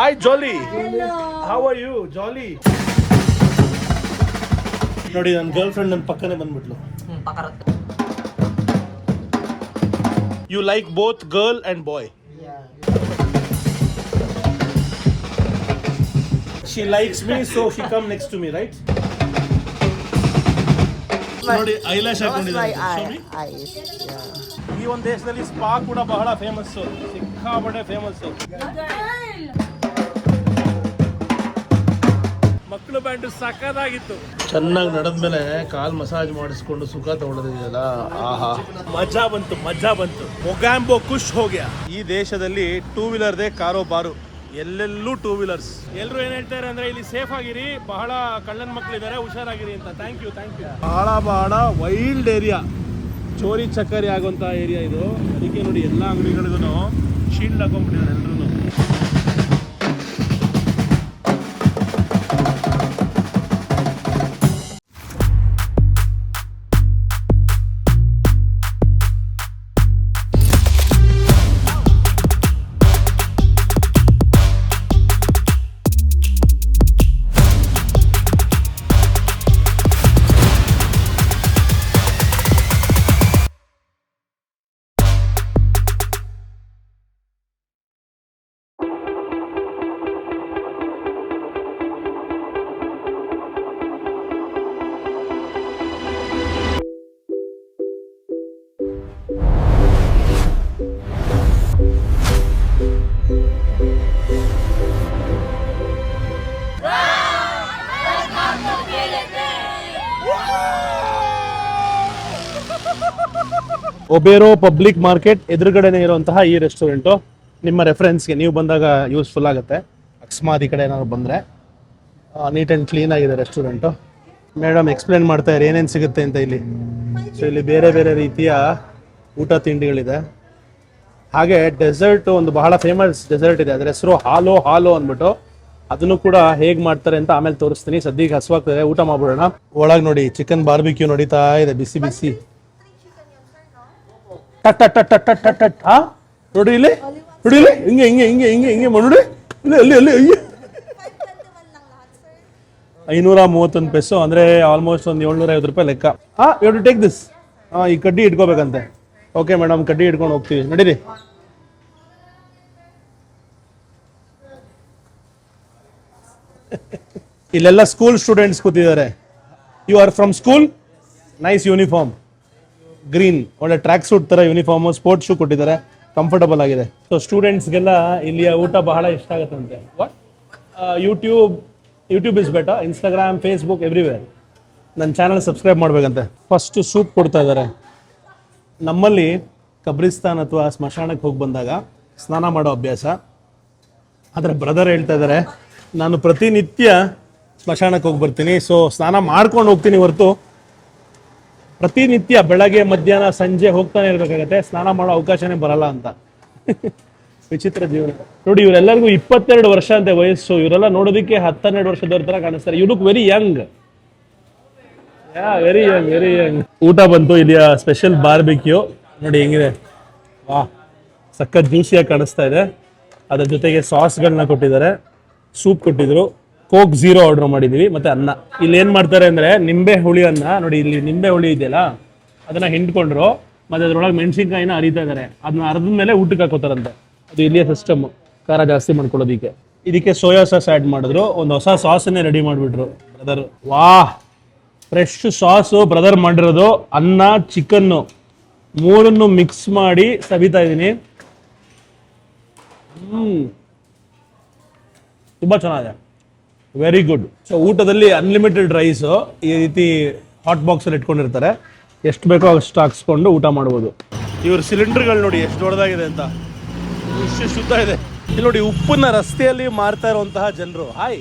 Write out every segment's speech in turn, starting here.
Hi, Jolly. Hello. How are you, Jolly? ನೋಡಿ ನನ್ನ girl friend ನನ್ನ ಪಕ್ಕನೆ ಬಂದ್ಬಿಟ್ಲು. You like both girl and boy? Yeah. She likes me, so she come next to me, right? ನೋಡಿ eyelash ಹಾಕೊಂಡಿದ್ದಾರೆ. Eyes. Yeah. ಈ ಒಂದು ದೇಶದಲ್ಲಿ spa ಕೂಡ ಬಹಳ ಫೇಮಸ್, ಸಿಕ್ಕಾಪಟ್ಟೆ ಫೇಮಸ್. ಮಕ್ಕಳು ಬ್ಯಾಂಡ್ ಸಕ್ಕದಾಗಿತ್ತು. ಚೆನ್ನಾಗಿ ನಡೆದ್ಮೇಲೆ ಕಾಲ್ ಮಸಾಜ್ ಮಾಡಿಸ್ಕೊಂಡು ಸುಖ ತಗೊಳ್ಳೋದಿದೆಯಲ್ಲ, ಆಹಾ ಮಜಾ ಬಂತು. ಮೊಗ್ಯಾಂಬೋ ಖುಷ್ ಹೋಗ್ಯಾ. ಈ ದೇಶದಲ್ಲಿ ಟೂ ವೀಲರ್ದೇ ಕಾರೋಬಾರು, ಎಲ್ಲೆಲ್ಲೂ ಟೂ ವೀಲರ್ಸ್. ಎಲ್ಲರೂ ಏನ್ ಹೇಳ್ತಾರೆ ಅಂದ್ರೆ ಇಲ್ಲಿ ಸೇಫ್ ಆಗಿರಿ, ಬಹಳ ಕಳ್ಳನ ಮಕ್ಕಳಿದ್ದಾರೆ, ಹುಷಾರಾಗಿರಿ ಅಂತ. Thank you. ಬಹಳ ವೈಲ್ಡ್ ಏರಿಯಾ, ಚೋರಿ ಚಕ್ಕರಿ ಆಗುವಂತ ಏರಿಯಾ ಇದು. ಅದಕ್ಕೆ ನೋಡಿ ಎಲ್ಲ ಅಂಗಡಿಗಳಿಗೂ ಶೀಲ್ಡ್ ಹಾಕೊಂಡ್ಬಿಟ್ಟಿದ್ದಾರೆ ಎಲ್ರು. ಒಬೇರೋ ಪಬ್ಲಿಕ್ ಮಾರ್ಕೆಟ್ ಎದುರುಗಡೆನೆ ಇರುವಂತಹ ಈ ರೆಸ್ಟೋರೆಂಟು ನಿಮ್ಮ ರೆಫರೆನ್ಸ್ಗೆ ನೀವು ಬಂದಾಗ ಯೂಸ್ಫುಲ್ ಆಗುತ್ತೆ. ಅಕಸ್ಮಾತ್ ಈ ಕಡೆ ಏನಾದ್ರು ಬಂದರೆ ನೀಟ್ ಆ್ಯಂಡ್ ಕ್ಲೀನ್ ಆಗಿದೆ ರೆಸ್ಟೋರೆಂಟು. ಮೇಡಮ್ ಎಕ್ಸ್ಪ್ಲೇನ್ ಮಾಡ್ತಾ ಇದ್ದಾರೆ ಏನೇನು ಸಿಗುತ್ತೆ ಅಂತ ಇಲ್ಲಿ. ಸೊ ಇಲ್ಲಿ ಬೇರೆ ಬೇರೆ ರೀತಿಯ ಊಟ ತಿಂಡಿಗಳಿದೆ. ಹಾಗೆ ಡೆಸರ್ಟ್, ಒಂದು ಬಹಳ ಫೇಮಸ್ ಡೆಸರ್ಟ್ ಇದೆ, ಅದರ ಹೆಸರು ಹಾಲೋ ಅಂದ್ಬಿಟ್ಟು. ಅದನ್ನು ಕೂಡ ಹೇಗೆ ಮಾಡ್ತಾರೆ ಅಂತ ಆಮೇಲೆ ತೋರಿಸ್ತೀನಿ. ಸದ್ಯಕ್ಕೆ ಹಸುವಾಗ್ತದೆ, ಊಟ ಮಾಡ್ಬಿಡೋಣ. ಒಳಗೆ ನೋಡಿ ಚಿಕನ್ ಬಾರ್ಬಿಕ್ಯೂ ನಡೀತಾ ಇದೆ, ಬಿಸಿ. ನೋಡಿ ಇಲ್ಲಿ ಹಿಂಗೆ ನೋಡಿ ಅಲ್ಲಿ 531 ಪೆಸೋ ಅಂದ್ರೆ ಆಲ್ಮೋಸ್ಟ್ ಒಂದು 750 ರೂಪಾಯಿ ಲೆಕ್ಕ. You to take this. ಈ ಕಡ್ಡಿ ಇಟ್ಕೋಬೇಕಂತೆ. ಓಕೆ ಮೇಡಮ್, ಕಡ್ಡಿ ಇಟ್ಕೊಂಡು ಹೋಗ್ತೀವಿ, ನಡೀರಿ. ಇಲ್ಲೆಲ್ಲ ಸ್ಕೂಲ್ ಸ್ಟೂಡೆಂಟ್ಸ್ ಕೂತಿದ್ದಾರೆ. You are from school? Nice uniform, green, ಒಳ್ಳೆ ಟ್ರ್ಯಾಕ್ ಸೂಟ್ ತರ ಯೂನಿಫಾರ್ಮ್, ಸ್ಪೋರ್ಟ್ಸ್ ಶೂ ಕೊಟ್ಟಿದ್ದಾರೆ, ಕಂಫರ್ಟಬಲ್ ಆಗಿದೆ. ಸೊ ಸ್ಟೂಡೆಂಟ್ಸ್ಗೆಲ್ಲ ಇಲ್ಲಿಯ ಊಟ ಬಹಳ ಇಷ್ಟ ಆಗುತ್ತಂತೆ. What? YouTube is better, Instagram, Facebook, everywhere. ನನ್ನ ಚಾನಲ್ ಸಬ್ಸ್ಕ್ರೈಬ್ ಮಾಡ್ಬೇಕಂತೆ. ಫಸ್ಟ್ ಸೂಪ್ ಕೊಡ್ತಾ ಇದ್ದಾರೆ. ನಮ್ಮಲ್ಲಿ ಕಬ್ರಿಸ್ತಾನ್ ಅಥವಾ ಸ್ಮಶಾನಕ್ಕೆ ಹೋಗಿ ಬಂದಾಗ ಸ್ನಾನ ಮಾಡೋ ಅಭ್ಯಾಸ. ಆದರೆ ಬ್ರದರ್ ಹೇಳ್ತಾ ಇದ್ದಾರೆ, ನಾನು ಪ್ರತಿನಿತ್ಯ ಸ್ಮಶಾನಕ್ಕೆ ಹೋಗಿ ಬರ್ತೀನಿ, ಸೊ ಸ್ನಾನ ಮಾಡ್ಕೊಂಡು ಹೋಗ್ತೀನಿ ಹೊರತು ಪ್ರತಿನಿತ್ಯ ಬೆಳಗ್ಗೆ ಮಧ್ಯಾಹ್ನ ಸಂಜೆ ಹೋಗ್ತಾನೆ ಇರ್ಬೇಕಾಗತ್ತೆ, ಸ್ನಾನ ಮಾಡೋ ಅವಕಾಶನೇ ಬರಲ್ಲ ಅಂತ. ವಿಚಿತ್ರ ಜೀವನ. ನೋಡಿ, ಇವರೆಲ್ಲರಿಗೂ 22 ವರ್ಷ ಅಂತೆ ವಯಸ್ಸು. ಇವರೆಲ್ಲ ನೋಡೋದಕ್ಕೆ 10-12 ವರ್ಷದವ್ರ ತರ ಕಾಣಿಸ್ತಾರೆ. You look very young. Very young. ಊಟ ಬಂತು. ಇಲ್ಲಿಯ ಸ್ಪೆಷಲ್ ಬಾರ್ಬಿಕ್ಯೂ ನೋಡಿ ಹೆಂಗಿದೆ, ವಾ, ಸಖತ್ ಜ್ಯೂಸಿಯಾಗಿ ಕಾಣಿಸ್ತಾ ಇದೆ. ಅದ್ರ ಜೊತೆಗೆ ಸಾಸ್ಗಳನ್ನ ಕೊಟ್ಟಿದ್ದಾರೆ, ಸೂಪ್ ಕೊಟ್ಟಿದ್ರು, ಕೋಕ್ 0 ಆರ್ಡರ್ ಮಾಡಿದೀವಿ, ಮತ್ತೆ ಅನ್ನ. ಇಲ್ಲಿ ಏನ್ ಮಾಡ್ತಾರೆ ಅಂದ್ರೆ ನಿಂಬೆ ಹುಳಿ ಅನ್ನ ನೋಡಿ, ಇಲ್ಲಿ ನಿಂಬೆ ಹುಳಿ ಇದೆಯಲ್ಲ ಅದನ್ನ ಹಿಂಡ್ಕೊಂಡ್ರು, ಮತ್ತೆ ಅದ್ರೊಳಗೆ ಮೆಣಸಿನ್ಕಾಯಿನ ಅರಿತಾ ಇದಾರೆ. ಅದನ್ನ ಅರ್ಧ ಮೇಲೆ ಊಟಕ್ಕೆ ಹಾಕೋತಾರಂತೆ. ಅದು ಇಲ್ಲಿಯ ಸಿಸ್ಟಮ್, ಖಾರ ಜಾಸ್ತಿ ಮಾಡ್ಕೊಳ್ಳೋದಿಕ್ಕೆ. ಇದಕ್ಕೆ ಸೋಯಾ ಸಾಸ್ ಆ್ಯಡ್ ಮಾಡಿದ್ರು, ಒಂದು ಹೊಸ ಸಾಸನ್ನೇ ರೆಡಿ ಮಾಡಿಬಿಟ್ರು ಬ್ರದರ್. ವಾಹ್, ಫ್ರೆಶ್ ಸಾಸು ಬ್ರದರ್ ಮಾಡಿರೋದು. ಅನ್ನ, ಚಿಕನ್ನು ಮೂರನ್ನು ಮಿಕ್ಸ್ ಮಾಡಿ ಸವಿತಾ ಇದ್ದೀನಿ. ತುಂಬಾ ಚೆನ್ನಾಗಿದೆ, ವೆರಿ ಗುಡ್. ಸೊ ಊಟದಲ್ಲಿ ಅನ್ಲಿಮಿಟೆಡ್ ರೈಸು ಈ ರೀತಿ ಹಾಟ್ ಬಾಕ್ಸಲ್ಲಿ ಇಟ್ಕೊಂಡಿರ್ತಾರೆ, ಎಷ್ಟು ಬೇಕೋ ಅಷ್ಟು ಹಾಕ್ಸ್ಕೊಂಡು ಊಟ ಮಾಡ್ಬೋದು. ಇವ್ರ ಸಿಲಿಂಡರ್ಗಳು ನೋಡಿ ಎಷ್ಟು ದೊಡ್ಡದಾಗಿದೆ ಅಂತ, ಇಷ್ಟು ಶುದ್ಧ ಇದೆ. ಇಲ್ಲಿ ನೋಡಿ, ಉಪ್ಪನ್ನ ರಸ್ತೆಯಲ್ಲಿ ಮಾರ್ತಾ ಇರುವಂತಹ ಜನರು. ಹಾಯ್,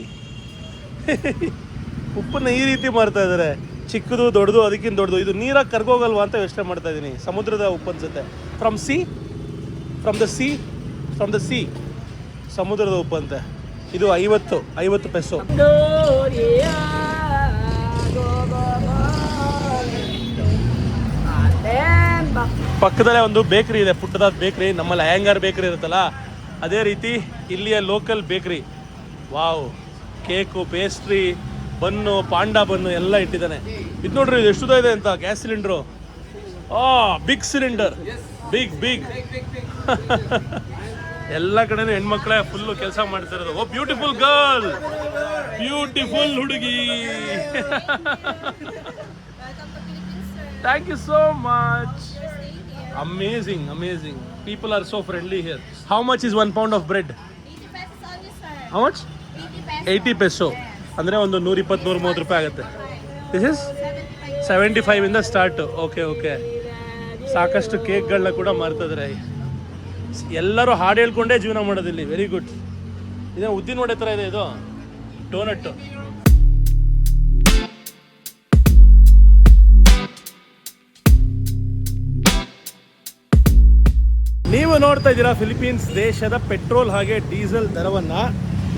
ಉಪ್ಪನ್ನ ಈ ರೀತಿ ಮಾರ್ತಾ ಇದ್ದಾರೆ, ಚಿಕ್ಕದು ದೊಡ್ಡದು ಅದಕ್ಕಿಂತ ದೊಡ್ಡದು. ಇದು ನೀರಾಗಿ ಕರ್ಗೋಗಲ್ವಾ ಅಂತ ಯೋಚನೆ ಮಾಡ್ತಾ ಇದ್ದೀನಿ. ಸಮುದ್ರದ ಉಪ್ಪು ಅನ್ಸುತ್ತೆ. ಫ್ರಮ್ ದ ಸಿ ಸಮುದ್ರದ ಉಪ್ಪು ಅಂತೆ. ಇದು 50 ಪೆಸೋ. ಪಕ್ಕದಲ್ಲೇ ಒಂದು ಬೇಕರಿ ಇದೆ, ಪುಟ್ಟದಾದ ಬೇಕರಿ. ನಮ್ಮಲ್ಲಿ ಅಯ್ಯಂಗಾರ್ ಬೇಕರಿ ಇರುತ್ತಲ್ಲ ಅದೇ ರೀತಿ ಇಲ್ಲಿಯ local bakery. Wow, cake, pastry, bun, panda bun ಎಲ್ಲ ಇಟ್ಟಿದ್ದಾನೆ. ಇದು ನೋಡ್ರಿ, ಇದು ಎಷ್ಟು ಇದೆ ಅಂತ gas cylinder. Big cylinder, big ಎಲ್ಲ ಕಡೆನೂ ಹೆಣ್ಮಕ್ಳೇ ಫುಲ್ಲು ಕೆಲಸ ಮಾಡ್ತಿರೋದು. ಓ ಬ್ಯೂಟಿಫುಲ್ ಗರ್ಲ್, ಬ್ಯೂಟಿಫುಲ್ ಹುಡುಗಿ. Thank you so much. Amazing. People are so friendly here. How much is 1 pound of bread? 80 pesos only, sir. How much? 80 pesos. 80 peso. ಅಂದರೆ ಒಂದು 120-130 ರೂಪಾಯಿ ಆಗುತ್ತೆ. ದಿಸ್ ಇಸ್ 75 ಇಂದ ಸ್ಟಾರ್ಟ್. ಓಕೆ. ಸಾಕಷ್ಟು ಕೇಕ್ಗಳನ್ನ ಕೂಡ ಮಾರ್ತಿದ್ದಾರೆ. ಎಲ್ಲರೂ ಹಾಡು ಹೇಳ್ಕೊಂಡೇ ಜೀವನ ಮಾಡೋದಿಲ್ಲಿ. Very good. ಇದೇ ಉದ್ದಿನ ವಡೆ ಥರ ಇದೆ ಇದು, ಡೋನಟ್ಟು. ನೀವು ನೋಡ್ತಾ ಇದ್ದೀರಾ ಫಿಲಿಪೀನ್ಸ್ ದೇಶದ ಪೆಟ್ರೋಲ್ ಹಾಗೆ ಡೀಸೆಲ್ ದರವನ್ನು.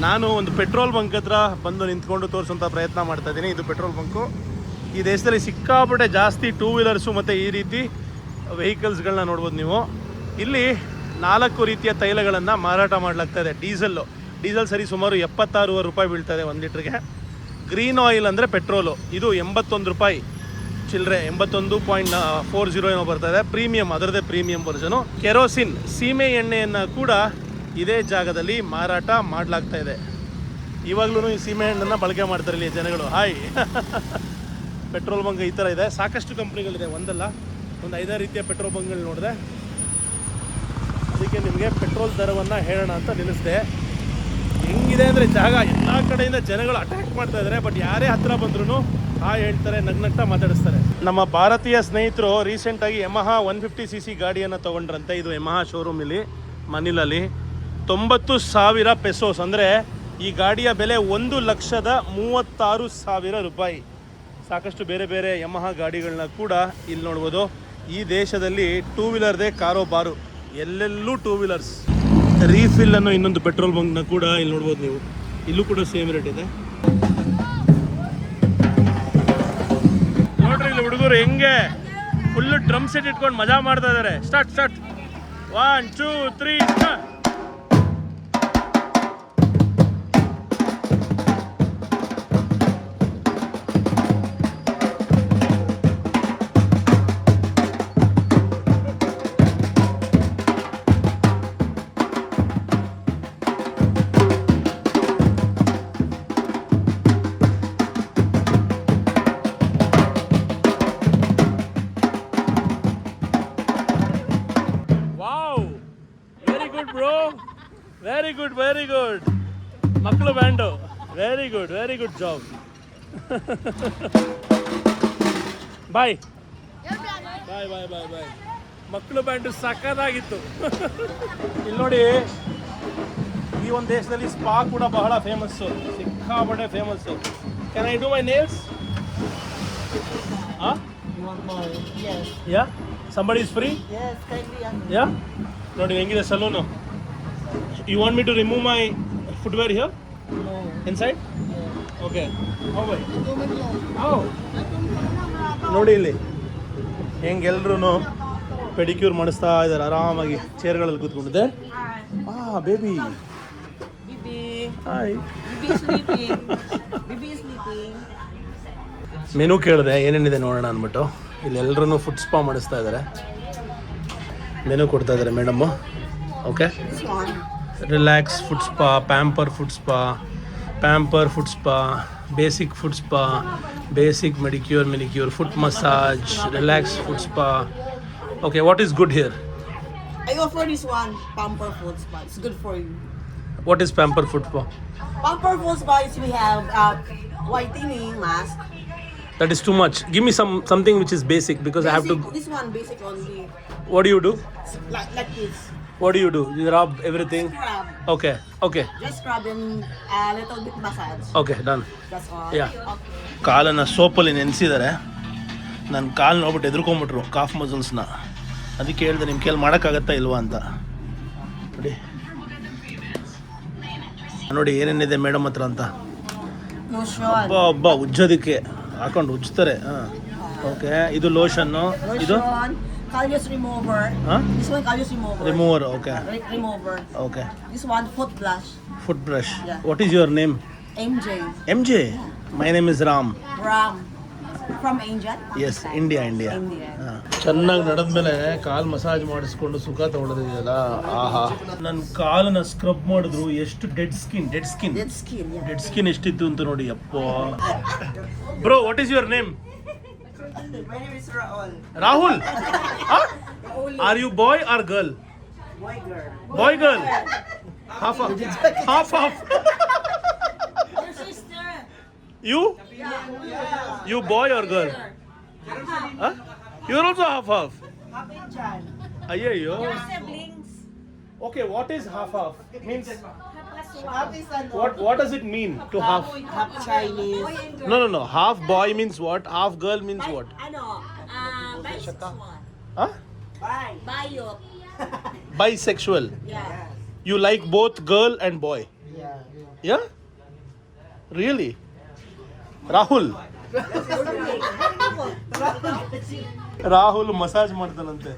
ನಾನು ಒಂದು ಪೆಟ್ರೋಲ್ ಬಂಕ್ ಹತ್ರ ಬಂದು ನಿಂತ್ಕೊಂಡು ತೋರಿಸುವಂಥ ಪ್ರಯತ್ನ ಮಾಡ್ತಾ ಇದ್ದೀನಿ. ಇದು ಪೆಟ್ರೋಲ್ ಬಂಕು. ಈ ದೇಶದಲ್ಲಿ ಸಿಕ್ಕಾಪಟ್ಟೆ ಜಾಸ್ತಿ ಟೂ ವೀಲರ್ಸು ಮತ್ತು ಈ ರೀತಿ ವೆಹಿಕಲ್ಸ್ಗಳನ್ನ ನೋಡ್ಬೋದು ನೀವು. ಇಲ್ಲಿ 4 ರೀತಿಯ ತೈಲಗಳನ್ನು ಮಾರಾಟ ಮಾಡಲಾಗ್ತಾ ಇದೆ. ಡೀಸೆಲ್ ಸರಿ ಸುಮಾರು 76 ರೂಪಾಯಿ ಬೀಳ್ತಾ ಇದೆ 1 ಲೀಟ್ರಿಗೆ. ಗ್ರೀನ್ ಆಯಿಲ್ ಅಂದರೆ ಪೆಟ್ರೋಲು, ಇದು 81 ರೂಪಾಯಿ ಚಿಲ್ಲರೆ, 81.40 ಏನೋ ಬರ್ತಾ ಇದೆ. ಪ್ರೀಮಿಯಂ, ಅದರದೇ ಪ್ರೀಮಿಯಂ ವರ್ಜನು. ಕೆರೋಸಿನ್, ಸೀಮೆ ಎಣ್ಣೆಯನ್ನು ಕೂಡ ಇದೇ ಜಾಗದಲ್ಲಿ ಮಾರಾಟ ಮಾಡಲಾಗ್ತಾ ಇದೆ. ಇವಾಗಲೂ ಈ ಸೀಮೆ ಎಣ್ಣೆಯನ್ನು ಬಳಕೆ ಮಾಡ್ತಾರೆ ಇಲ್ಲಿ ಜನಗಳು. ಹಾಯ್. ಪೆಟ್ರೋಲ್ ಬಂಕ್ ಈ ಥರ ಇದೆ. ಸಾಕಷ್ಟು ಕಂಪ್ನಿಗಳಿದೆ, ಒಂದಲ್ಲ ಒಂದು 5 ರೀತಿಯ ಪೆಟ್ರೋಲ್ ಬಂಕ್ಗಳು ನೋಡಿದೆ. ಅದಕ್ಕೆ ನಿಮಗೆ ಪೆಟ್ರೋಲ್ ದರವನ್ನು ಹೇಳೋಣ ಅಂತ ನಿಲ್ಲಿಸಿದೆ. ಹೆಂಗಿದೆ ಅಂದರೆ ಜಾಗ, ಎಲ್ಲ ಕಡೆಯಿಂದ ಜನಗಳು ಅಟ್ಯಾಕ್ ಮಾಡ್ತಾ ಇದ್ದಾರೆ. ಬಟ್ ಯಾರೇ ಹತ್ತಿರ ಬಂದ್ರೂ ಹೇಳ್ತಾರೆ, ನಗ್ನಗ್ತಾ ಮಾತಾಡಿಸ್ತಾರೆ. ನಮ್ಮ ಭಾರತೀಯ ಸ್ನೇಹಿತರು ರೀಸೆಂಟಾಗಿ ಯಮಹಾ 150cc ಗಾಡಿಯನ್ನು ತೊಗೊಂಡ್ರಂತೆ. ಇದು ಯಮಹಾ ಶೋರೂಮ್ ಇಲ್ಲಿ ಮನಿಲಲ್ಲಿ. 90,000 ಪೆಸೋಸ್, ಅಂದರೆ ಈ ಗಾಡಿಯ ಬೆಲೆ 1,36,000 ರೂಪಾಯಿ. ಸಾಕಷ್ಟು ಬೇರೆ ಬೇರೆ ಯಮಹಾ ಗಾಡಿಗಳನ್ನ ಕೂಡ ಇಲ್ಲಿ ನೋಡ್ಬೋದು. ಈ ದೇಶದಲ್ಲಿ ಟೂ ವೀಲರ್ದೇ ಕಾರೋಬಾರು, ಎಲ್ಲೆಲ್ಲೂ ಟೂ ವೀಲರ್ಸ್. ರೀಫಿಲ್ ಅನ್ನೋ ಇನ್ನೊಂದು ಪೆಟ್ರೋಲ್ ಬಂಕ್ನ ಕೂಡ ಇಲ್ಲಿ ನೋಡ್ಬೋದು ನೀವು. ಇಲ್ಲೂ ಕೂಡ ಸೇಮ್ ರೇಟ್ ಇದೆ. ನೋಡ್ರಿ ಇಲ್ಲಿ ಹುಡುಗರು ಹೆಂಗೆ ಫುಲ್ಲು ಡ್ರಮ್ ಸೆಟ್ ಇಟ್ಕೊಂಡು ಮಜಾ ಮಾಡ್ತಾ ಇದ್ದಾರೆ. Start 1 2 3 start. ವೆರಿ ಗುಡ್ ಮಕ್ಕಳು band. Very good job. Bye. ಮಕ್ಕಳು ಬ್ಯಾಂಡು ಸಕ್ಕತ್ತಾಗಿತ್ತು. ಇಲ್ಲಿ ನೋಡಿ, ಈ ಒಂದು ದೇಶದಲ್ಲಿ ಸ್ಪಾ ಕೂಡ ಬಹಳ ಫೇಮಸ್ಸು, ಸಿಕ್ಕಾಪಟ್ಟೆ famous. Can I do my nails? Yes. Yeah somebody is free? Yes, kindly. ಯಾ ನೋಡಿ ಹೆಂಗಿದೆ saloon. You want me to remove my footwear here? No. Inside? Yeah. Okay. How way? How? ನೋಡಿ ಇಲ್ಲಿ ಹೆಂಗೆಲ್ರೂ pedicure ಮಾಡಿಸ್ತಾ ಇದ್ದಾರೆ ಆರಾಮಾಗಿ ಚೇರ್ಗಳಲ್ಲಿ ಕೂತ್ಕೊಂಡಿದ್ದೆ. Baby. Bibi. Hi. Bibi is sleeping. Bibi is sleeping. Menu ಕೇಳಿದೆ ಏನೇನಿದೆ ನೋಡೋಣ ಅಂದ್ಬಿಟ್ಟು. ಇಲ್ಲಿ ಎಲ್ಲರೂ ಫುಡ್ ಸ್ಪಾ ಮಾಡಿಸ್ತಾ ಇದ್ದಾರೆ. ಮೆನು ಕೊಡ್ತಾ ಇದ್ದಾರೆ madam. Okay. This one. Relax food spa, pamper food spa, basic food spa, basic manicure, foot massage, relax food spa. Okay, what is good here? I go for this one, Pamper Food Spa. It's good for you. What is pamper food spa? Pamper Food Spa is we have whitening mask. That is too much. Give me something which is basic because I have to. This one basic only. What do you do? Like this. What do you do? You rub everything? Scrub. Okay. Just scrub and a little bit massage. Okay, done. That's all. Yeah. Okay. ಕಾಲನ್ನು ಸೋಪಲ್ಲಿ ನೆನೆಸಿದ್ದಾರೆ. ನನ್ನ ಕಾಲು ನೋಡ್ಬಿಟ್ಟು ಎದುರ್ಕೊಂಬಿಟ್ರು calf ಮಸಲ್ಸ್ನ. ಅದಕ್ಕೆ ಹೇಳಿದೆ ನಿಮ್ಮ ಕೈಯಲ್ಲಿ ಮಾಡೋಕ್ಕಾಗತ್ತಾ ಇಲ್ವಾ ಅಂತ. ನೋಡಿ ಏನೇನಿದೆ ಮೇಡಮ್ ಹತ್ರ ಅಂತ. Lotion. ಒಬ್ಬ ಉಜ್ಜೋದಕ್ಕೆ ಹಾಕೊಂಡು ಉಜ್ತಾರೆ. ಓಕೆ, ಇದು ಲೋಷನ್ನು. ಇದು Lotion. callus remover. Huh? This one callus remover. Remover, okay. Remover. Okay. This one foot brush. Foot brush. Yeah. What is your name? MJ. MJ. My name is Ram. Ram. From India. Yes, India. India. ಚೆನ್ನಾಗಿ ನಡೆದ್ಮೇಲೆ ಕಾಲ್ massage ಮಾಡಿಸ್ಕೊಂಡು ಸುಖ ತಗೊಳ್ಳೋದಿದೆಯಲ್ಲ ಆಹಾ. ನನ್ನ ಕಾಲನ್ನ scrub ಮಾಡಿದ್ರು ಎಷ್ಟು dead skin Dead skin, yeah. Dead skin ಎಷ್ಟಿತ್ತು ಅಂತ ನೋಡಿ ಅಪ್ಪ. Bro what is your name? My name is Raul. Rahul. Are you boy or girl? Boy girl. Boy girl. Half half Your sister. You? You boy or girl? Huh? You're also half. Happy Chan. Ayyo. Siblings. Okay, what is half? Means Happy son. what does it mean to half? Half Chinese. No. Half boy means what? Half girl means what? Ano? Bisexual. Huh? Bio. Bisexual. Yeah. You like both girl and boy. Yeah? Really? Rahul. Rahul massage ಮಾಡ್ತಾನಂತೆ.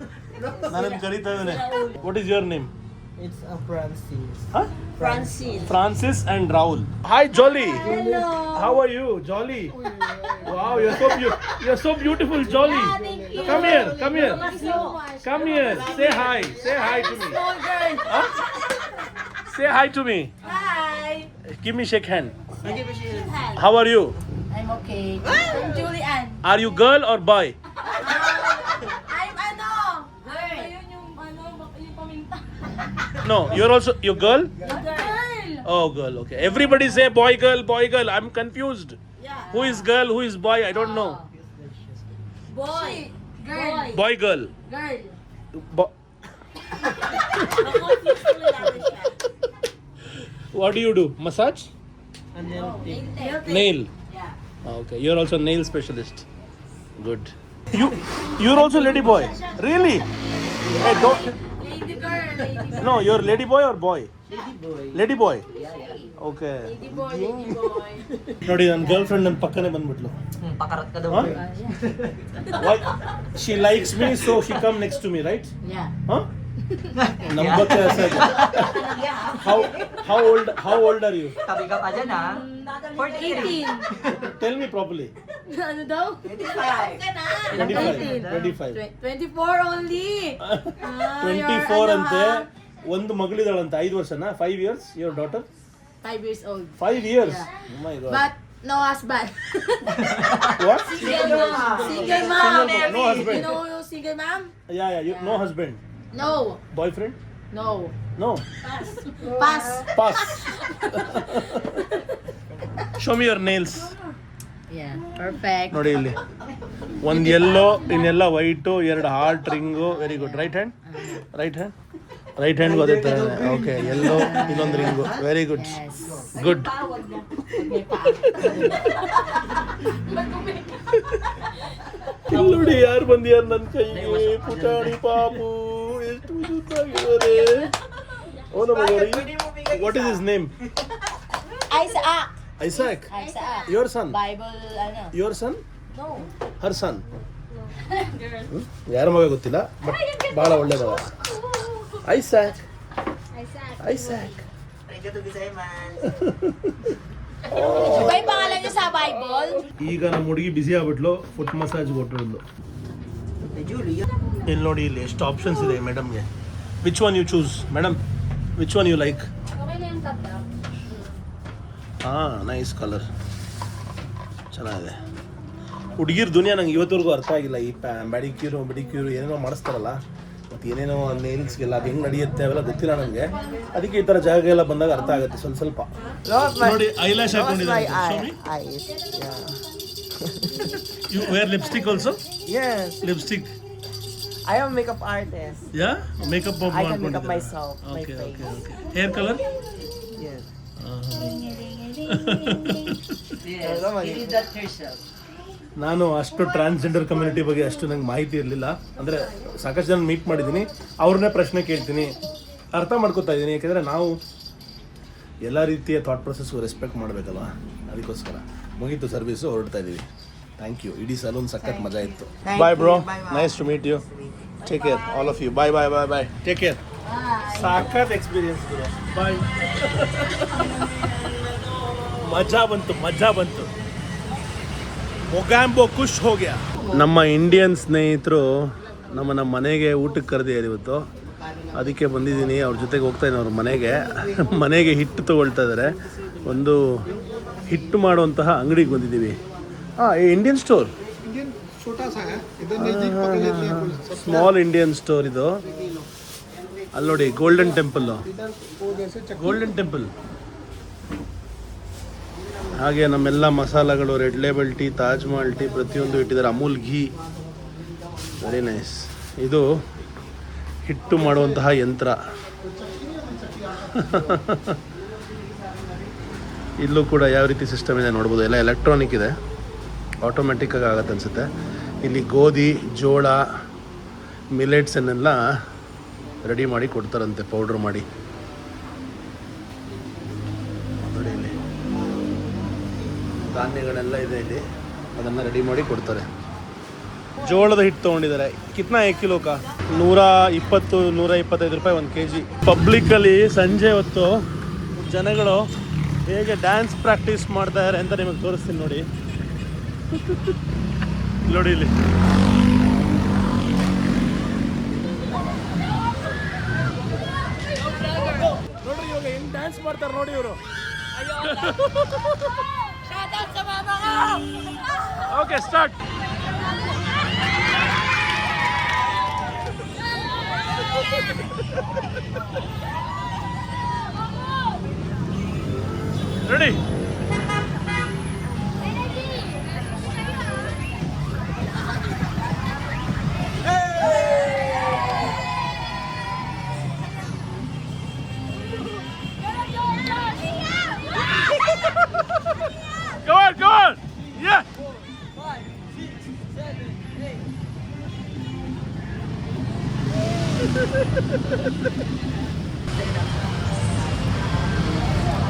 ನಾನೇನು ಕರೀತಾ ಇದ್ದೇನೆ. What is your name? It's a Francis. Huh? Francine. Francis and Rahul. Hi, Jolly. Hello. How are you, Jolly? Wow, you're so beautiful, Jolly. Come here. Come here. Say hi to me. Huh? Say hi to me. Hi. Give me shake hand. How are you? I'm okay. I'm Julian. Are you girl or boy? I'm ano? Ayun yung paminta. No, you're girl? Girl. Oh, girl. Okay. Everybody say boy girl. I'm confused. Yeah. Who is girl? Who is boy? I don't know. Boy. Girl. Boy girl. Girl. Bo- What do you do? Massage? And then Nail. Yeah. Okay, you're also nail specialist. Good. You're also lady boy. Really? Hey, don't. Lady girl. No, you're lady boy or boy? Lady boy. Lady boy. Okay. Lady boy. ನೋಡಿ ನನ್ನ girl friend ನನ್ನ ಪಕ್ಕನೆ ಬಂದ್ಬಿಟ್ಲು. Pakarat ka daw. Huh? Why? She likes me, so she come next to me, right? Yeah. Huh? Nambate asa. How old are you? Tabi ka pa dyan ha. 18. Tell me properly. Ano daw? 25. 24 only. 24 ಅಂತೆ. ಒಂದು ಮಗಳಿದಾಳಂತೆ 5 ವರ್ಷನಾ? 5 years your daughter? 5 years old. 5 years. Yeah. Oh my god. But no husband. What? Single mom. No husband. You know yung single mom? Yeah, no husband. No. Boyfriend? No. No. Pass. Pass. Show me your nails. Yeah. Perfect. ನೋಡಿ ಇಲ್ಲಿ ಒಂದು ಎಲ್ಲೋ ಇನ್ನೆಲ್ಲ white, 2 heart ring. Very good. Right hand ಅದೇ ಥರನೇ. Okay, ಎಲ್ಲೋ ಇನ್ನೊಂದು ring. Very good. Good. ಇಲ್ಲಿ ನೋಡಿ ಯಾರು ಬಂದಿಯಾರ ನನ್ನ ಕೈಗೆ. ಪುಟಾಣಿ ಪಾಪು ಎಷ್ಟು ಸುತ್ತಾಗಿದ್ದಾರೆ. ಓ ನಮ್ಮ ಗೋರಿ. What is his name? Isaac. Isaac. Isaac. Your son. Bible, ano? Your son? No. Her son. ಯಾರ ಮಗ ಗೊತ್ತಿಲ್ಲ, ಬಟ್ ಬಹಳ ಒಳ್ಳೆ ಮಗ. Isaac. Thank you to Bisay man. Iba yung pangalan niya sa Bible? ಈಗ ನಮ್ಮ ಹುಡುಗಿ ಬಿಸಿ ಆಗ್ಬಿಟ್ಲು. ಫುಟ್ ಮಸಾಜ್ ಕೊಟ್ಟಿರೋದು. Hey Julie. ಇಲ್ಲಿ ನೋಡಿ, ಇಲ್ಲಿ ಎಷ್ಟು ಆಪ್ಷನ್ಸ್ ಇದೆ ಮೇಡಮ್ಗೆ. Which one you choose madam? Which one you like? Okay na yung tabla. Nice colour, ಚೆನ್ನಾಗಿದೆ. ಹುಡುಗಿರ್ ದುನಿಯಾ ನಂಗೆ ಇವತ್ತವರೆಗೂ ಅರ್ಥ ಆಗಿಲ್ಲ. ಈ ಮೆಡಿಕ್ಯೂರು ಏನೇನೋ ಮಾಡಿಸ್ತಾರಲ್ಲ, ಮತ್ತು ಏನೇನೋ ನೇಲ್ಸ್ಗೆಲ್ಲ ಅದು ಹೆಂಗೆ ನಡೆಯುತ್ತೆ ಅವೆಲ್ಲ ಗೊತ್ತಿಲ್ಲ ನನಗೆ. ಅದಕ್ಕೆ ಈ ಥರ ಜಾಗ ಎಲ್ಲ ಬಂದಾಗ ಅರ್ಥ ಆಗುತ್ತೆ ಸ್ವಲ್ಪ. ನೋಡಿ ಐಲ್ಯಾಶ್ ಹಾಕೊಂಡಿದ್ದಾರೆ. Eyes. Yeah. You wear lipstick also? Yes. Lipstick. I am a makeup artist. Yeah makeup I can make up myself. My okay face. Okay okay. Hair colour? Yes. You did that yourself. ನಾನು ಅಷ್ಟು transgender community ಬಗ್ಗೆ ಅಷ್ಟು ನಂಗೆ ಮಾಹಿತಿ ಇರಲಿಲ್ಲ. ಅಂದರೆ ಸಾಕಷ್ಟು ಜನ ಮೀಟ್ ಮಾಡಿದ್ದೀನಿ, ಅವ್ರನ್ನೇ ಪ್ರಶ್ನೆ ಕೇಳ್ತೀನಿ, ಅರ್ಥ ಮಾಡ್ಕೊತಾ ಇದ್ದೀನಿ. ಯಾಕೆಂದರೆ ನಾವು ಎಲ್ಲ ರೀತಿಯ ಥಾಟ್ ಪ್ರೊಸೆಸ್ಗೂ ರೆಸ್ಪೆಕ್ಟ್ ಮಾಡಬೇಕಲ್ವ, ಅದಕ್ಕೋಸ್ಕರ. ಮುಗೀತು ಸರ್ವಿಸು, ಹೊರಡ್ತಾ ಇದ್ದೀವಿ. Thank you. ಇಡೀ ಸಲೂನ್ ಸಖತ್ ಮಜಾ ಇತ್ತು. Thank bye bro, you. Bye-bye. Nice to meet you. Take care all of you. Bye bye bye bye. Take care. ಸಾಕತ್ ಎಕ್ಸ್ಪೀರಿಯನ್ಸ್ ಬ್ರೋ. ಬಾಯ್. ಮಜಾ ಬಂತು. ಮೊಗ್ಯಾಂಬೋ ಖುಷ್ ಹೋಗ್ಯಾ. ನಮ್ಮ ಇಂಡಿಯನ್ ಸ್ನೇಹಿತರು ನಮ್ಮ ಮನೆಗೆ ಊಟಕ್ಕೆ ಕರೆದಿದ್ದಾರೆ ಇವತ್ತು. ಅದಕ್ಕೆ ಬಂದಿದ್ದೀನಿ, ಅವ್ರ ಜೊತೆಗೆ ಹೋಗ್ತಾ ಇದ್ದೀನಿ ಅವ್ರ ಮನೆಗೆ ಹಿಟ್ಟು ತೊಗೊಳ್ತಾ ಇದ್ದಾರೆ. ಒಂದು ಹಿಟ್ಟು ಮಾಡುವಂತಹ ಅಂಗಡಿಗೆ ಬಂದಿದ್ದೀವಿ. Indian store, small Indian store ಇದು. ಅಲ್ಲಿ ನೋಡಿ ಗೋಲ್ಡನ್ ಟೆಂಪಲ್. ಹಾಗೆ ನಮ್ಮೆಲ್ಲ ಮಸಾಲಗಳು, Red Label tea, Taj Mahal tea ಪ್ರತಿಯೊಂದು ಇಟ್ಟಿದ್ದಾರೆ. Amul ghee, very nice. ಇದು ಹಿಟ್ಟು ಮಾಡುವಂತಹ ಯಂತ್ರ. ಇಲ್ಲೂ ಕೂಡ ಯಾವ ರೀತಿ ಸಿಸ್ಟಮ್ ಇದೆ ನೋಡ್ಬೋದು. ಎಲ್ಲ ಎಲೆಕ್ಟ್ರಾನಿಕ್ ಇದೆ, ಆಟೋಮೆಟಿಕ್ಕಾಗಿ ಆಗತ್ತೆ ಅನಿಸುತ್ತೆ. ಇಲ್ಲಿ ಗೋಧಿ, ಜೋಳ, ಮಿಲೆಟ್ಸನ್ನೆಲ್ಲ ರೆಡಿ ಮಾಡಿ ಕೊಡ್ತಾರಂತೆ, ಪೌಡ್ರ್ ಮಾಡಿ. ನೋಡಿ ಇಲ್ಲಿ ಧಾನ್ಯಗಳೆಲ್ಲ ಇದೆ, ಇಲ್ಲಿ ಅದನ್ನು ರೆಡಿ ಮಾಡಿ ಕೊಡ್ತಾರೆ. ಜೋಳದ ಹಿಟ್ಟು ತೊಗೊಂಡಿದ್ದಾರೆ. ಕಿತ್ನಾ 1 ಕಿಲೋ ಕಾ 120-125 ರೂಪಾಯಿ 1 kg. ಪಬ್ಲಿಕ್ಕಲ್ಲಿ ಸಂಜೆ ಹೊತ್ತು ಜನಗಳು ಹೇಗೆ ಡ್ಯಾನ್ಸ್ ಪ್ರಾಕ್ಟೀಸ್ ಮಾಡ್ತಾ ಇದ್ದಾರೆ ಅಂತ ನಿಮಗೆ ತೋರಿಸ್ತೀನಿ ನೋಡಿ. ನೋಡಿ ಇಲ್ಲಿ ನೋಡ್ರಿ ಇವಾಗ ಹೆಂಗ್ ಡ್ಯಾನ್ಸ್ ಮಾಡ್ತಾರೆ ನೋಡಿ ಇವರು. Okay start. Ready. Go on! Yeah!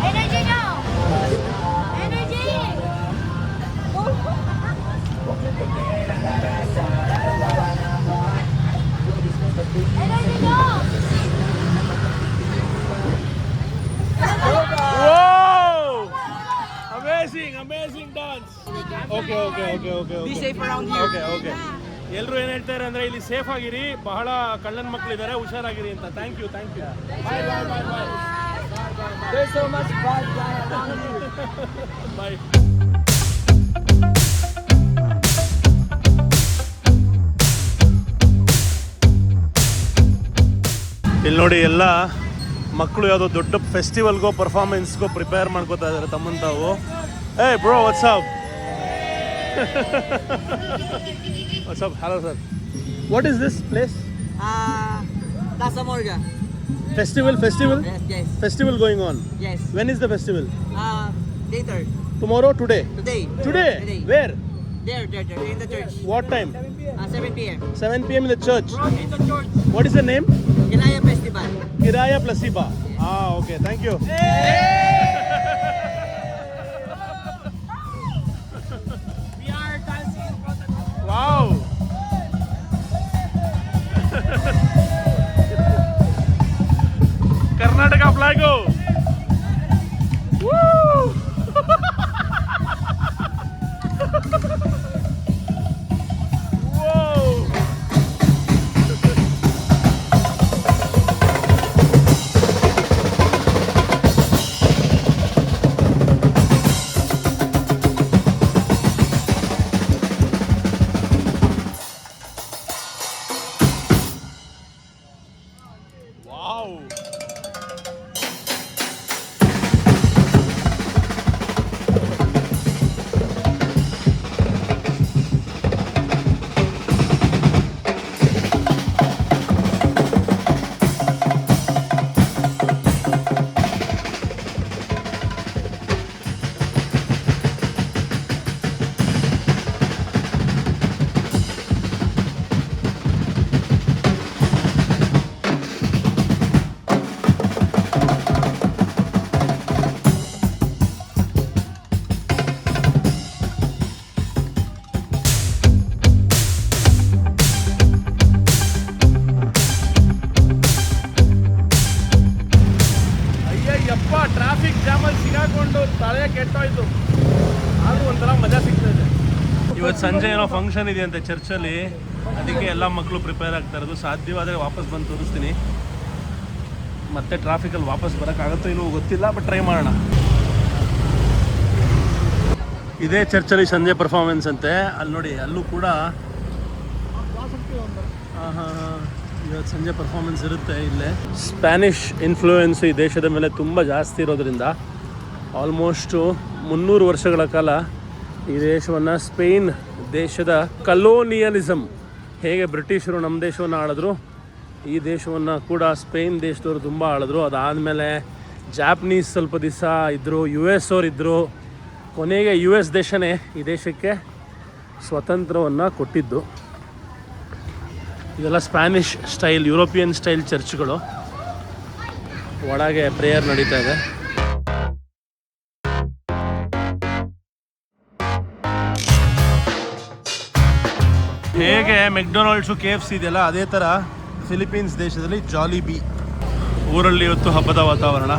Energy now! Energy! Energy now! Whoa! Amazing dance. Okay. Be safe around here. Okay. ಎಲ್ಲರೂ ಏನು ಹೇಳ್ತಾರೆ ಅಂದರೆ ಇಲ್ಲಿ ಸೇಫ್ ಆಗಿರಿ, ಬಹಳ ಕಳ್ಳನ ಮಕ್ಕಳಿದ್ದಾರೆ, ಹುಷಾರಾಗಿರಿ ಅಂತ. Thank you. Bye. There's so much bad guy around you. Bye. ಇಲ್ಲಿ ನೋಡಿ ಎಲ್ಲ ಮಕ್ಕಳು ಯಾವುದೋ ದೊಡ್ಡ ಫೆಸ್ಟಿವಲ್ಗೋ ಪರ್ಫಾರ್ಮೆನ್ಸ್ಗೋ ಪ್ರಿಪೇರ್ ಮಾಡ್ಕೋತಾ ಇದ್ದಾರೆ ತಮ್ಮನ್ ತಾವು. ಏ bro, WhatsApp. WhatsApp. Hello sir. What is this place? Casa Morga. Festival? Yes. Festival going on. Yes. When is the festival? Later. Tomorrow? Today? Today. Where? There, in the church. What time? 7 p.m. 7 p.m. in the church. In the church. What is the name? Kiraya Festival. Kiraya Plasiba. Okay. Thank you. We are dancing in front of you. Wow. Karnataka flag. Woo! Whoa! ಬೇರೆ ಕೆಟ್ಟೋಯ್ತು, ಆದರೂ ಒಂಥರ ಮಜಾ ಸಿಗ್ತಾ ಇದೆ. ಇವತ್ತು ಸಂಜೆ ಏನೋ function ಇದೆಯಂತೆ ಚರ್ಚಲ್ಲಿ, ಅದಕ್ಕೆ ಎಲ್ಲ ಮಕ್ಕಳು ಪ್ರಿಪೇರ್ ಆಗ್ತಾ ಇರೋದು. ಸಾಧ್ಯವಾದರೆ ವಾಪಸ್ ಬಂದು ತೋರಿಸ್ತೀನಿ. ಮತ್ತೆ ಟ್ರಾಫಿಕಲ್ಲಿ ವಾಪಸ್ ಬರೋಕ್ಕಾಗುತ್ತೋ ಇಲ್ಲವೋ ಗೊತ್ತಿಲ್ಲ, ಬಟ್ ಟ್ರೈ ಮಾಡೋಣ. ಇದೇ ಚರ್ಚಲ್ಲಿ ಸಂಜೆ ಪರ್ಫಾರ್ಮೆನ್ಸ್ ಅಂತೆ. ಅಲ್ಲಿ ನೋಡಿ, ಅಲ್ಲೂ ಕೂಡ ಇವತ್ತು ಸಂಜೆ ಪರ್ಫಾರ್ಮೆನ್ಸ್ ಇರುತ್ತೆ ಇಲ್ಲೇ. ಸ್ಪ್ಯಾನಿಷ್ ಇನ್ಫ್ಲೂಯೆನ್ಸ್ ಈ ದೇಶದ ಮೇಲೆ ತುಂಬ ಜಾಸ್ತಿ ಇರೋದ್ರಿಂದ ಆಲ್ಮೋಸ್ಟು 300 ವರ್ಷಗಳ ಕಾಲ ಈ ದೇಶವನ್ನು ಸ್ಪೇನ್ ದೇಶದ ಕಲೋನಿಯಲಿಸಮ್, ಹೇಗೆ ಬ್ರಿಟಿಷರು ನಮ್ಮ ದೇಶವನ್ನು ಆಳಿದ್ರು, ಈ ದೇಶವನ್ನು ಕೂಡ ಸ್ಪೇನ್ ದೇಶದವರು ತುಂಬ ಆಳಿದ್ರು. ಅದಾದಮೇಲೆ ಜಾಪನೀಸ್ ಸ್ವಲ್ಪ ದಿವಸ ಇದ್ದರು, US ಅವ್ರು ಇದ್ದರು. ಕೊನೆಗೆ US ದೇಶನೇ ಈ ದೇಶಕ್ಕೆ ಸ್ವತಂತ್ರವನ್ನು ಕೊಟ್ಟಿದ್ದು. ಇದೆಲ್ಲ ಸ್ಪ್ಯಾನಿಷ್ ಸ್ಟೈಲ್, ಯುರೋಪಿಯನ್ ಸ್ಟೈಲ್ ಚರ್ಚ್ಗಳು. ಒಳಗೆ ಪ್ರೇಯರ್ ನಡೀತಾ ಇದೆ. ಹೇಗೆ ಮೆಕ್ಡೊನಾಲ್ಡ್ಸು KFC ಇದೆಯಲ್ಲ, ಅದೇ ಥರ ಫಿಲಿಪೀನ್ಸ್ ದೇಶದಲ್ಲಿ ಜಾಲಿಬಿ. ಊರಲ್ಲಿ ಇವತ್ತು ಹಬ್ಬದ ವಾತಾವರಣ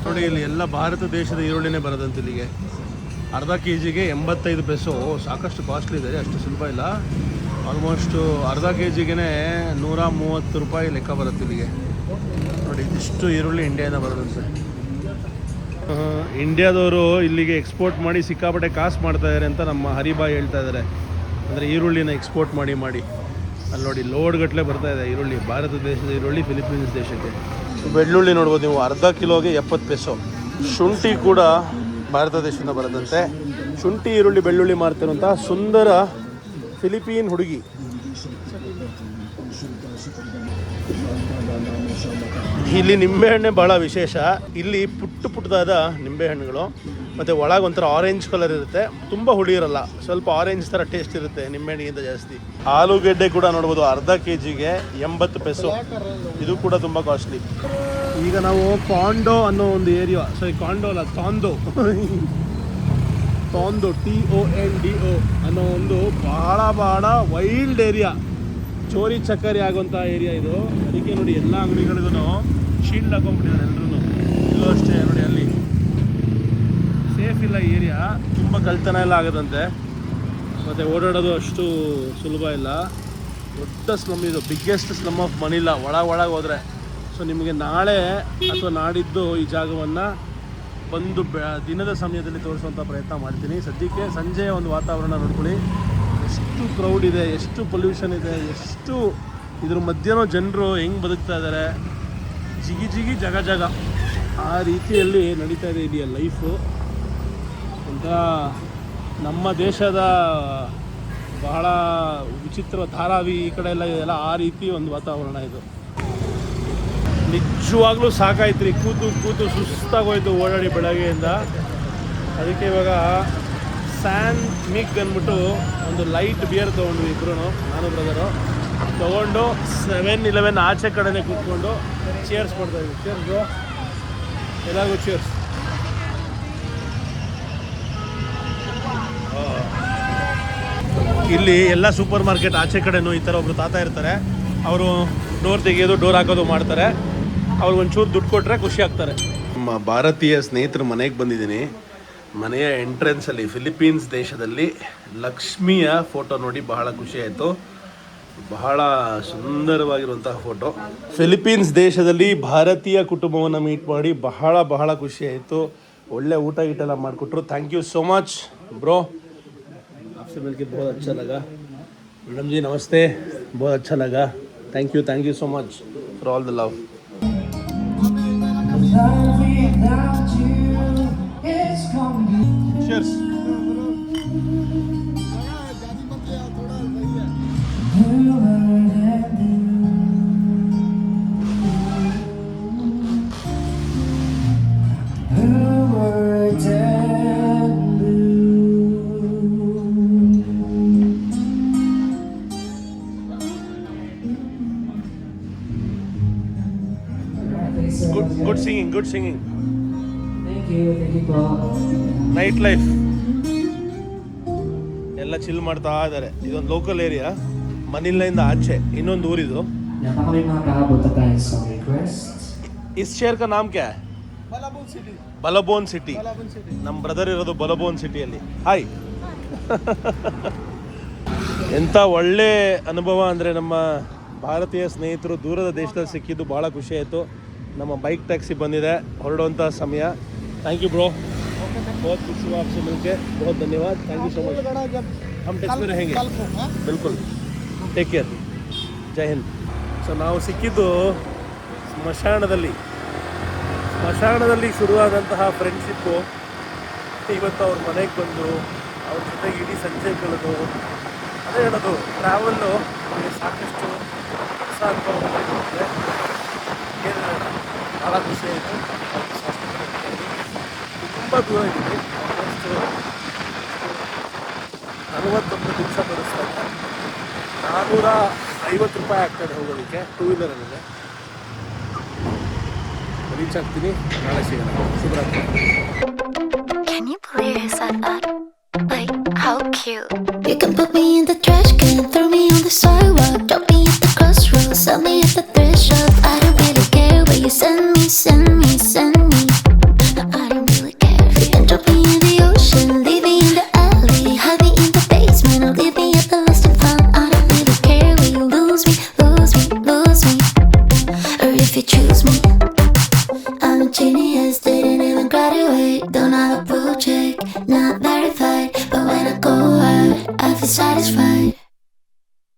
ನೋಡಿ. ಇಲ್ಲಿ ಎಲ್ಲ ಭಾರತ ದೇಶದ ಈರುಳ್ಳಿನೇ ಬರೋದಂತ ಇಲ್ಲಿಗೆ. ಅರ್ಧ KGಗೆ 85 ಪೈಸು. ಸಾಕಷ್ಟು ಕಾಸ್ಟ್ಲಿ ಇದೆ, ಅಷ್ಟು ಸುಲಭ ಇಲ್ಲ. ಆಲ್ಮೋಸ್ಟು ಅರ್ಧ KGಗೆ 130 ರೂಪಾಯಿ ಲೆಕ್ಕ ಬರುತ್ತೆ ಇಲ್ಲಿಗೆ. ನೋಡಿ, ಇಷ್ಟು ಈರುಳ್ಳಿ ಇಂಡಿಯಾದಿಂದ ಬರೋದಂತೆ. ಇಂಡಿಯಾದವರು ಇಲ್ಲಿಗೆ ಎಕ್ಸ್ಪೋರ್ಟ್ ಮಾಡಿ ಸಿಕ್ಕಾಪಟ್ಟೆ ಕಾಸು ಮಾಡ್ತಾಯಿದ್ದಾರೆ ಅಂತ ನಮ್ಮ ಹರಿಬಾಯಿ ಹೇಳ್ತಾ ಇದ್ದಾರೆ. ಅಂದರೆ ಈರುಳ್ಳಿನ ಎಕ್ಸ್ಪೋರ್ಟ್ ಮಾಡಿ ಅಲ್ಲಿ ನೋಡಿ ಲೋಡ್ ಗಟ್ಟಲೆ ಬರ್ತಾ ಇದೆ ಈರುಳ್ಳಿ. ಭಾರತ ದೇಶದ ಈರುಳ್ಳಿ ಫಿಲಿಪೀನ್ಸ್ ದೇಶಕ್ಕೆ. ಬೆಳ್ಳುಳ್ಳಿ ನೋಡ್ಬೋದು ನೀವು, ಅರ್ಧ ಕಿಲೋಗೆ 70 ಪೈಸು. ಶುಂಠಿ ಕೂಡ ಭಾರತ ದೇಶದಿಂದ ಬರೋದಂತೆ. ಶುಂಠಿ, ಈರುಳ್ಳಿ, ಬೆಳ್ಳುಳ್ಳಿ ಮಾರ್ತಿರುವಂಥ ಸುಂದರ ಫಿಲಿಪೀನ್ ಹುಡುಗಿ. ಇಲ್ಲಿ ನಿಂಬೆಹಣ್ಣೆ ಭಾಳ ವಿಶೇಷ. ಇಲ್ಲಿ ಪುಟ್ಟದಾದ ನಿಂಬೆಹಣ್ಣುಗಳು, ಮತ್ತು ಒಳಗೆ ಒಂಥರ ಆರೆಂಜ್ ಕಲರ್ ಇರುತ್ತೆ. ತುಂಬ ಹುಳಿ ಇರಲ್ಲ, ಸ್ವಲ್ಪ ಆರೆಂಜ್ ಥರ ಟೇಸ್ಟ್ ಇರುತ್ತೆ ನಿಂಬೆಹಣ್ಣಿಗಿಂತ ಜಾಸ್ತಿ. ಆಲೂಗೆಡ್ಡೆ ಕೂಡ ನೋಡ್ಬೋದು, ಅರ್ಧ KGಗೆ 80 ಪೈಸು. ಇದು ಕೂಡ ತುಂಬ ಕಾಸ್ಟ್ಲಿ. ಈಗ ನಾವು ಕಾಂಡೋ ಅನ್ನೋ ಒಂದು ಏರಿಯಾ, ಕಾಂಡೋ ಅಲ್ಲ, ತಾಂದೋ TONDO ಅನ್ನೋ ಒಂದು ಬಹಳ ವೈಲ್ಡ್ ಏರಿಯಾ, ಚೋರಿ ಚಕ್ಕರಿ ಆಗುವಂಥ ಏರಿಯಾ ಇದು. ಅದಕ್ಕೆ ನೋಡಿ ಎಲ್ಲ ಅಂಗಡಿಗಳಿಗೂ ಶೀಲ್ಡ್ ಹಾಕೊಂಡ್ಬಿಟ್ಟಿದ್ದಾರೆ ಎಲ್ಲರೂ. ಇಲ್ಲೂ ಅಷ್ಟೇ ನೋಡಿ, ಅಲ್ಲಿ ಸೇಫ್ ಇಲ್ಲ ಈ ಏರಿಯಾ. ತುಂಬ ಕಳ್ತನ ಎಲ್ಲ ಆಗೋದಂತೆ, ಮತ್ತು ಓಡಾಡೋದು ಅಷ್ಟು ಸುಲಭ ಇಲ್ಲ. ದೊಡ್ಡ ಸ್ಲಮ್ ಇದು, ಬಿಗ್ಗೆಸ್ಟ್ ಸ್ಲಮ್ ಆಫ್ ಮನಿಲಾ. ಒಳಗೆ ಹೋದರೆ ಸೊ ನಿಮಗೆ ನಾಳೆ ಅಥವಾ ನಾಡಿದ್ದು ಈ ಜಾಗವನ್ನು ಬಂದು ದಿನದ ಸಮಯದಲ್ಲಿ ತೋರಿಸುವಂಥ ಪ್ರಯತ್ನ ಮಾಡ್ತೀನಿ. ಸದ್ಯಕ್ಕೆ ಸಂಜೆ ಒಂದು ವಾತಾವರಣ ನೋಡ್ಕೊಳ್ಳಿ, ಎಷ್ಟು ಕ್ರೌಡ್ ಇದೆ, ಎಷ್ಟು ಪೊಲ್ಯೂಷನ್ ಇದೆ, ಎಷ್ಟು ಇದ್ರ ಮಧ್ಯನೋ ಜನರು ಹೆಂಗೆ ಬದುಕ್ತಾ ಇದ್ದಾರೆ, ಜಿಗಿ ಜಾಗ ಆ ರೀತಿಯಲ್ಲಿ ನಡೀತಾ ಇದೆ ಇಲ್ಲಿ ಲೈಫು. ಅಂತ ನಮ್ಮ ದೇಶದ ಬಹಳ ವಿಚಿತ್ರ ಧಾರಾವಿ ಈ ಕಡೆ ಎಲ್ಲ ಆ ರೀತಿ ಒಂದು ವಾತಾವರಣ ಇದು. ನಿಜವಾಗ್ಲೂ ಸಾಕಾಯ್ತು ರೀ, ಕೂತು ಸುಸ್ತಾಗೋಯ್ತು ಓಡಾಡಿ ಬೆಳಗ್ಗೆಯಿಂದ. ಅದಕ್ಕೆ ಇವಾಗ ಸ್ಯಾನ್ ಮಿಗ್ ಅಂದ್ಬಿಟ್ಟು ಒಂದು ಲೈಟ್ ಬಿಯರ್ ತೊಗೊಂಡ್ವಿ ಇಬ್ಬರು, ನಾನು ಬ್ರದರು ತೊಗೊಂಡು 7-Eleven ಆಚೆ ಕಡೆನೇ ಕೂತ್ಕೊಂಡು ಚೇರ್ಸ್ ಮಾಡ್ತಾಯಿದ್ವಿ. ಚೇರ್ಸು ಎಲ್ಲರಿಗೂ ಚೇರ್ಸ್. ಇಲ್ಲಿ ಎಲ್ಲ ಸೂಪರ್ ಮಾರ್ಕೆಟ್ ಆಚೆ ಕಡೆನೂ ಈ ಥರ ಒಬ್ರು ತಾತ ಇರ್ತಾರೆ. ಅವರು ಡೋರ್ ತೆಗೆಯೋದು, ಡೋರ್ ಹಾಕೋದು ಮಾಡ್ತಾರೆ. ಅವ್ರಿಗೆ ಒಂಚೂರು ದುಡ್ಡು ಕೊಟ್ಟರೆ ಖುಷಿ ಆಗ್ತಾರೆ. ನಮ್ಮ ಭಾರತೀಯ ಸ್ನೇಹಿತರ ಮನೆಗೆ ಬಂದಿದ್ದೀನಿ. ಮನೆಯ ಎಂಟ್ರೆನ್ಸಲ್ಲಿ ಫಿಲಿಪೀನ್ಸ್ ದೇಶದಲ್ಲಿ ಲಕ್ಷ್ಮಿಯ ಫೋಟೋ ನೋಡಿ ಬಹಳ ಖುಷಿ ಆಯಿತು. ಬಹಳ ಸುಂದರವಾಗಿರುವಂತಹ ಫೋಟೋ. ಫಿಲಿಪೀನ್ಸ್ ದೇಶದಲ್ಲಿ ಭಾರತೀಯ ಕುಟುಂಬವನ್ನು ಮೀಟ್ ಮಾಡಿ ಬಹಳ ಖುಷಿ ಆಯಿತು. ಒಳ್ಳೆ ಊಟ ಗೀಟೆಲ್ಲ ಮಾಡಿಕೊಟ್ರು. Thank you so much bro. आपसे मिलके बहुत अच्छा लगा. मैडम जी नमस्ते, बहुत अच्छा लगा. Thank you so much for all the love. Cheers. Good singing. Thank you po. Night life ಎಲ್ಲ ಚಿಲ್ ಮಾಡ್ತಾ ಇದ್ದಾರೆ. ಇದೊಂದು ಲೋಕಲ್ ಏರಿಯಾ, ಮನಿಲಾಯಿಂದ ಆಚೆ ಇನ್ನೊಂದು ಊರಿದು. Napakami mga kaabot na tayo sa request. इस शहर का नाम क्या है? ಬಲಬೋನ್ ಸಿಟಿ. ನಮ್ಮ ಬ್ರದರ್ ಇರೋದು ಬಲಬೋನ್ ಸಿಟಿಯಲ್ಲಿ. ಹಾಯ್. ಎಂಥ ಒಳ್ಳೆ ಅನುಭವ ಅಂದರೆ ನಮ್ಮ ಭಾರತೀಯ ಸ್ನೇಹಿತರು ದೂರದ ದೇಶದಲ್ಲಿ ಸಿಕ್ಕಿದ್ದು ಭಾಳ ಖುಷಿ ಆಯಿತು. ನಮ್ಮ ಬೈಕ್ ಟ್ಯಾಕ್ಸಿ ಬಂದಿದೆ, ಹೊರಡುವಂಥ ಸಮಯ. ಥ್ಯಾಂಕ್ ಯು ಬ್ರೋ, बहुत कुछ हुआ आपसे मिलके, बहुत धन्यवाद. Thank you so much. हम टच में रहेंगे बिल्कुल. Take care. Jai Hind. So ನಾವು ಸಿಕ್ಕಿದ್ದು ಸ್ಮಶಾನದಲ್ಲಿ ಶುರುವಾದಂತಹ ಫ್ರೆಂಡ್ಶಿಪ್ಪು ಇವತ್ತು ಅವ್ರ ಮನೆಗೆ ಬಂದು ಅವ್ರ ಜೊತೆಗೆ ಇಡೀ ಸಂಜೆ ಕಳೆದು, ಅದೇ ಹೇಳೋದು, ಟ್ರಾವೆಲ್ಲು ಸಾಕಷ್ಟು ಹೊಸ ಅನುಭವಗಳಿರುತ್ತೆ. ಭಾಳ ಖುಷಿ ಆಯಿತು. ತುಂಬ ದೂರ ಇದ್ದೀವಿ, ಆಲ್ಮೋಸ್ಟ್ 41 ದಿವಸ ಬರೆಸ್ತಾ ಇದೆ. 450 ರೂಪಾಯಿ ಆಗ್ತದೆ ಹೋಗೋದಕ್ಕೆ ಟೂ ವೀಲರಲ್ಲಿ. ರೀಚ್ ಆಗ್ತೀನಿ, ನಾಳೆ ಸಿಗೋಣ. ಶುಭರಾತ್ರಿ. Can you believe he said that? Like, how cute. You can put me in the trash can, throw me on the sidewalk.